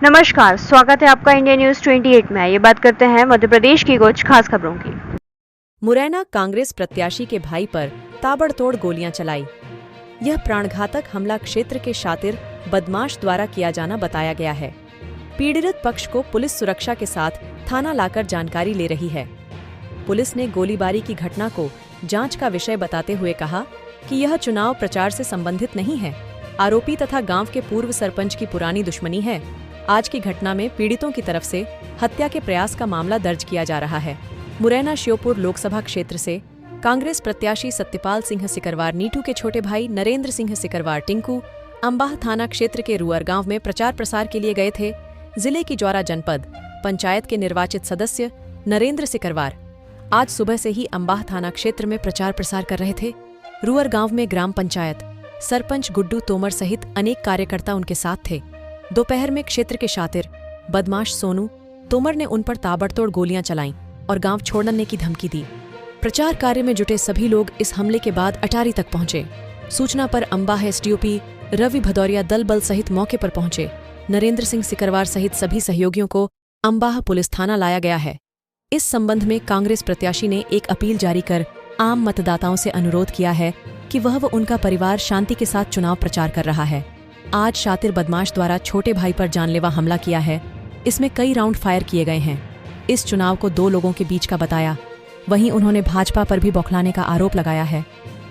नमस्कार, स्वागत है आपका इंडिया न्यूज 28 में। ये बात करते हैं मध्य प्रदेश की कुछ खास खबरों की। मुरैना कांग्रेस प्रत्याशी के भाई पर ताबड़तोड़ गोलियां चलाई। यह प्राणघातक हमला क्षेत्र के शातिर बदमाश द्वारा किया जाना बताया गया है। पीड़ित पक्ष को पुलिस सुरक्षा के साथ थाना लाकर जानकारी ले रही है। पुलिस ने गोलीबारी की घटना को जांच का विषय बताते हुए कहा कि यह चुनाव प्रचार से संबंधित नहीं है। आरोपी तथा गांव के पूर्व सरपंच की पुरानी दुश्मनी है। आज की घटना में पीड़ितों की तरफ से हत्या के प्रयास का मामला दर्ज किया जा रहा है। मुरैना श्योपुर लोकसभा क्षेत्र से कांग्रेस प्रत्याशी सत्यपाल सिंह सिकरवार नीटू के छोटे भाई नरेंद्र सिंह सिकरवार टिंकू अंबाह थाना क्षेत्र के रुअर गांव में प्रचार प्रसार के लिए गए थे। जिले की जौरा जनपद पंचायत के निर्वाचित सदस्य नरेंद्र सिकरवार आज सुबह से ही अंबाह थाना क्षेत्र में प्रचार प्रसार कर रहे थे। रुअर गांव में ग्राम पंचायत सरपंच गुड्डू तोमर सहित अनेक कार्यकर्ता उनके साथ थे। दोपहर में क्षेत्र के शातिर बदमाश सोनू तोमर ने उन पर ताबड़तोड़ गोलियां चलाईं और गांव छोड़ने की धमकी दी। प्रचार कार्य में जुटे सभी लोग इस हमले के बाद अटारी तक पहुंचे। सूचना पर अंबाह एसडीओपी रवि भदौरिया दल बल सहित मौके पर पहुंचे। नरेंद्र सिंह सिकरवार सहित सभी सहयोगियों को अंबाह पुलिस थाना लाया गया है। इस संबंध में कांग्रेस प्रत्याशी ने एक अपील जारी कर आम मतदाताओं से अनुरोध किया है कि वह व उनका परिवार शांति के साथ चुनाव प्रचार कर रहा है। आज शातिर बदमाश द्वारा छोटे भाई पर जानलेवा हमला किया है। इसमें कई राउंड फायर किए गए हैं। इस चुनाव को दो लोगों के बीच का बताया। वहीं उन्होंने भाजपा पर भी बौखलाने का आरोप लगाया है।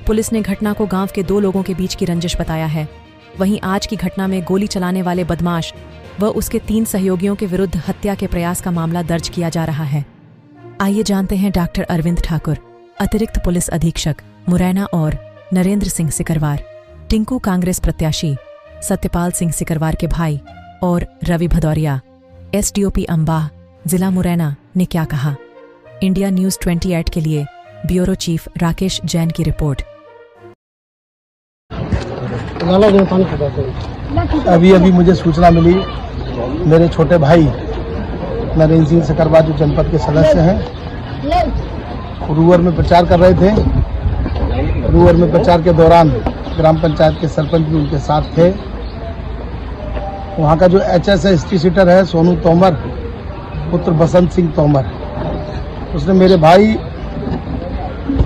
पुलिस ने घटना को गांव के दो लोगों के बीच की रंजिश बताया है। वहीं आज की घटना में गोली चलाने वाले बदमाश व उसके 3 सहयोगियों के विरुद्ध हत्या के प्रयास का मामला दर्ज किया जा रहा है। आइए जानते हैं डॉक्टर अरविंद ठाकुर, अतिरिक्त पुलिस अधीक्षक मुरैना और नरेंद्र सिंह सिकरवार, टिंकू कांग्रेस प्रत्याशी सत्यपाल सिंह सिकरवार के भाई और रवि भदौरिया एसडीओपी अंबाह जिला मुरैना ने क्या कहा। इंडिया न्यूज 28 के लिए ब्यूरो चीफ राकेश जैन की रिपोर्ट। अभी मुझे सूचना मिली, मेरे छोटे भाई नरेंद्र सिंह सिकरवार जो जनपद के सदस्य हैं, रुअर में प्रचार कर रहे थे। रुअर में प्रचार के दौरान ग्राम पंचायत के सरपंच भी उनके साथ थे। वहाँ का जो HSST सीटर है सोनू तोमर पुत्र बसंत सिंह तोमर, उसने मेरे भाई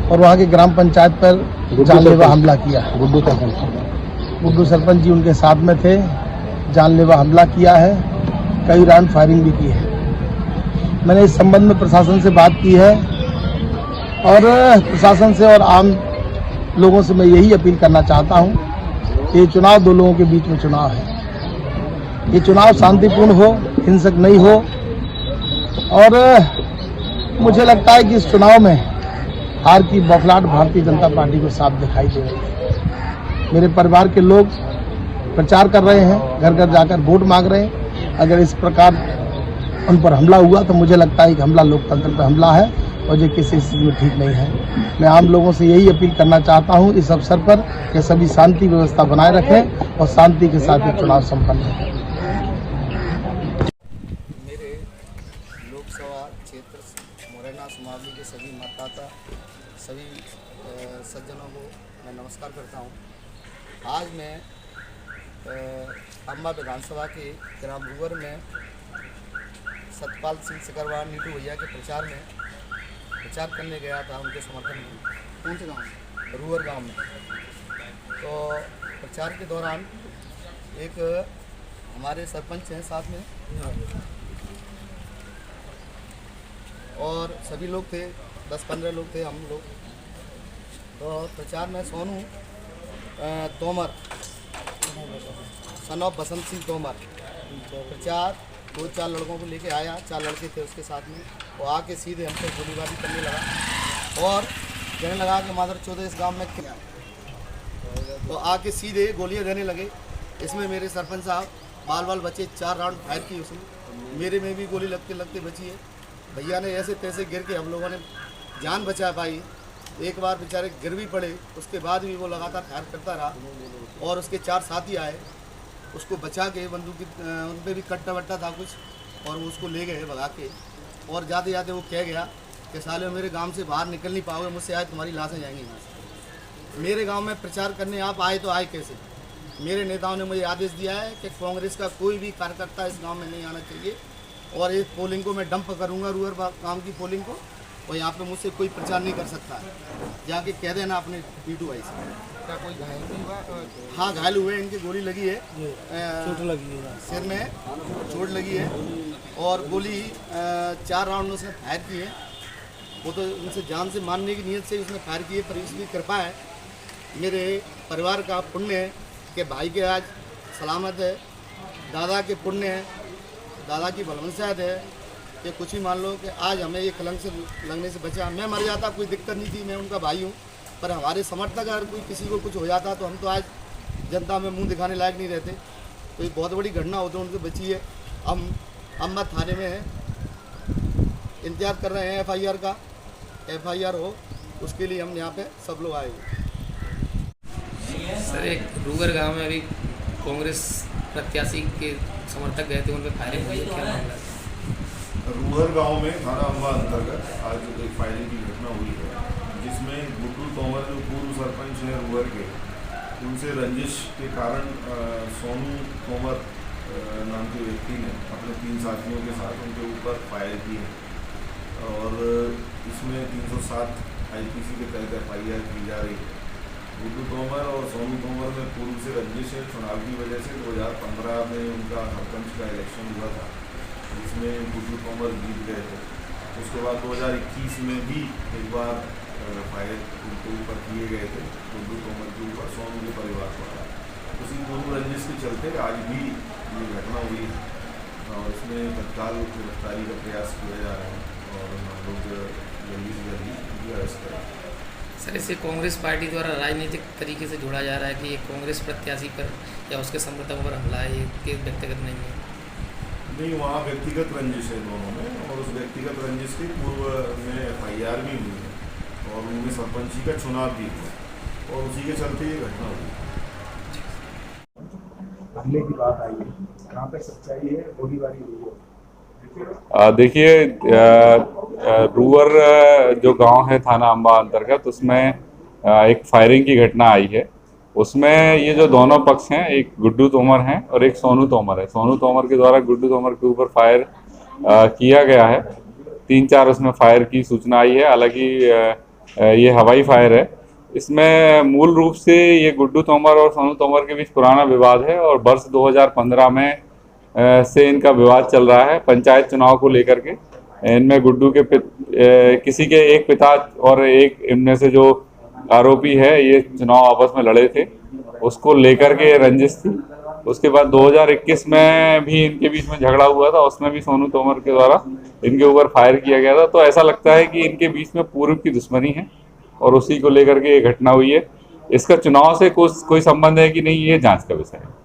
और वहाँ के ग्राम पंचायत पर जानलेवा हमला किया। गुड्डू सरपंच जी उनके साथ में थे। जानलेवा हमला किया है, कई राउंड फायरिंग भी की है। मैंने इस संबंध में प्रशासन से बात की है और प्रशासन से और आम लोगों से मैं यही अपील करना चाहता हूं कि ये चुनाव दो लोगों के बीच में चुनाव है। ये चुनाव शांतिपूर्ण हो, हिंसक नहीं हो। और मुझे लगता है कि इस चुनाव में हार की बौखलाहट भारतीय जनता पार्टी को साफ दिखाई दे रही है। मेरे परिवार के लोग प्रचार कर रहे हैं, घर घर जाकर वोट मांग रहे हैं। अगर इस प्रकार उन पर हमला हुआ तो मुझे लगता है कि हमला लोकतंत्र पर हमला है और ये किसी चीज में ठीक नहीं है। मैं आम लोगों से यही अपील करना चाहता हूं इस अवसर पर कि सभी शांति व्यवस्था बनाए रखें और शांति के साथ ये चुनाव संपन्न हो। मेरे लोकसभा क्षेत्र मुरैना समावली के सभी मतदाता, सभी सज्जनों को मैं नमस्कार करता हूं। आज मैं अंबाह विधानसभा के ग्राम रुअर में सत्यपाल सिंह सिकरवार नीटू भैया के प्रचार करने गया था, उनके समर्थन में। कौन से गाँव? रुअर गांव में। तो प्रचार के दौरान एक हमारे सरपंच हैं साथ में और सभी लोग थे, 10-15 लोग थे हम लोग। तो प्रचार में सोनू तोमर सन ऑफ बसंत सिंह तोमर प्रचार 2-4 लड़कों को लेके आया। 4 लड़के थे उसके साथ में। वो आके सीधे हम पे गोलीबारी करने लगा और कहने लगा कि मादर चौदह इस गांव में क्या। तो आके सीधे गोलियां देने लगे। इसमें मेरे सरपंच साहब बाल बचे, 4 राउंड फायर की उसने। मेरे में भी गोली लगते लगते बची है। भैया ने ऐसे तैसे गिर के हम लोगों ने जान बचा पाई। एक बार बेचारे गिर भी पड़े, उसके बाद भी वो लगातार फायर करता रहा और उसके 4 साथी आए, उसको बचा के बंदूक उन पर भी कट्टा वट्टा था कुछ और वो उसको ले गए भगा के। और जाते जाते वो कह गया कि साले मेरे गांव से बाहर निकल नहीं पाओगे, मुझसे आए तुम्हारी लाशें जाएंगी यहाँ से। मेरे गांव में प्रचार करने आप आए तो आए कैसे? मेरे नेताओं ने मुझे आदेश दिया है कि कांग्रेस का कोई भी कार्यकर्ता इस गांव में नहीं आना चाहिए और इस पोलिंग को मैं डंप करूंगा रूअर काम की पोलिंग को, और यहाँ पे मुझसे कोई प्रचार नहीं कर सकता है। जाके कह देना अपने पीटू भाई से। क्या कोई घायल भी हुआ? हाँ, घायल हुए, इनकी गोली लगी है, चोट लगी है, सिर में चोट लगी है और गोली 4 राउंड उसने फायर की है। वो तो उनसे जान से मारने की नीयत से उसने फायर की है, पर इसकी कृपा है, मेरे परिवार का पुण्य है कि भाई के आज सलामत है, दादा के पुण्य है, दादा की बलवंशायत है कि कुछ ही मान लो कि आज हमें ये कलंक से लगने से बचा। मैं मर जाता कोई दिक्कत नहीं थी, मैं उनका भाई हूँ, पर हमारे समर्थक अगर कोई किसी को कुछ हो जाता तो हम तो आज जनता में मुंह दिखाने लायक नहीं रहते। तो ये बहुत बड़ी घटना होती है, उनसे बची है। हम अम्बा थाने में हैं, इंतजार कर रहे हैं FIR का, FIR हो उसके लिए हम यहाँ पे सब लोग आए हुए। सर, एक रूगर गांव में अभी कांग्रेस प्रत्याशी के समर्थक गए थे, उन पर फायरिंग हुई है, क्या मामला है? रूहर गांव में थाना अम्बा अंतर्गत आज एक फायरिंग की घटना हुई है, जिसमें गुड्डू तोमर जो पूर्व सरपंच हैं रूहर के, उनसे रंजिश के कारण सोनू तोमर नाम के व्यक्ति ने अपने 3 साथियों के साथ उनके ऊपर फायर की है और इसमें 307 IPC के तहत FIR की जा रही है। गुड्डू तोमर और सोनू तोमर में पूर्व से रंजिश है, चुनाव की वजह से 2015 में उनका सरपंच का इलेक्शन हुआ था, जिसमें गुड्डू तोमर जीत गए थे। उसके बाद 2021 में भी एक बार फायर उनके ऊपर किए गए थे, गुड्डू तोमर के ऊपर, सोनू के परिवार द्वारा। उसी पूर्व रंजिश के चलते आज भी ये घटना हुई है और इसमें तत्काल गिरफ्तारी का प्रयास किया जा रहा है और हम लोग जल्दी से जल्दी उनकी अरेस्ट करें। सर, इसे कांग्रेस पार्टी द्वारा राजनीतिक तरीके से जोड़ा जा रहा है कि ये कांग्रेस प्रत्याशी पर या उसके समर्थकों पर हमला है, ये व्यक्तिगत नहीं है। नहीं, वहाँ व्यक्तिगत रंजिश है दोनों में, और उस व्यक्तिगत रंजिश की पूर्व में FIR भी हुई है और उनमें सरपंची का चुनाव भी हुआ और उसी के चलते ये घटना हुई। हमले की बात आई है, कहाँ पे सच्चाई है? गोलीबारी हुई है? देखिए, रूअर जो गांव है थाना अम्बा अंतर्गत, उसमें एक फायरिंग की घटना आई है। उसमें ये जो दोनों पक्ष हैं, एक गुड्डू तोमर हैं और एक सोनू तोमर है। सोनू तोमर के द्वारा गुड्डू तोमर के ऊपर फायर किया गया है। 3-4 उसमें फायर की सूचना आई है। हालांकि ये हवाई फायर है। इसमें मूल रूप से ये गुड्डू तोमर और सोनू तोमर के बीच पुराना विवाद है और वर्ष 2015 में से इनका विवाद चल रहा है पंचायत चुनाव को लेकर के। इनमें गुड्डू के किसी के एक पिता और एक इनमें से जो आरोपी है, ये चुनाव आपस में लड़े थे, उसको लेकर के रंजिश थी। उसके बाद 2021 में भी इनके बीच में झगड़ा हुआ था, उसमें भी सोनू तोमर के द्वारा इनके ऊपर फायर किया गया था। तो ऐसा लगता है कि इनके बीच में पूर्व की दुश्मनी है और उसी को लेकर के ये घटना हुई है। इसका चुनाव से कोई संबंध है कि नहीं, ये जांच का विषय है।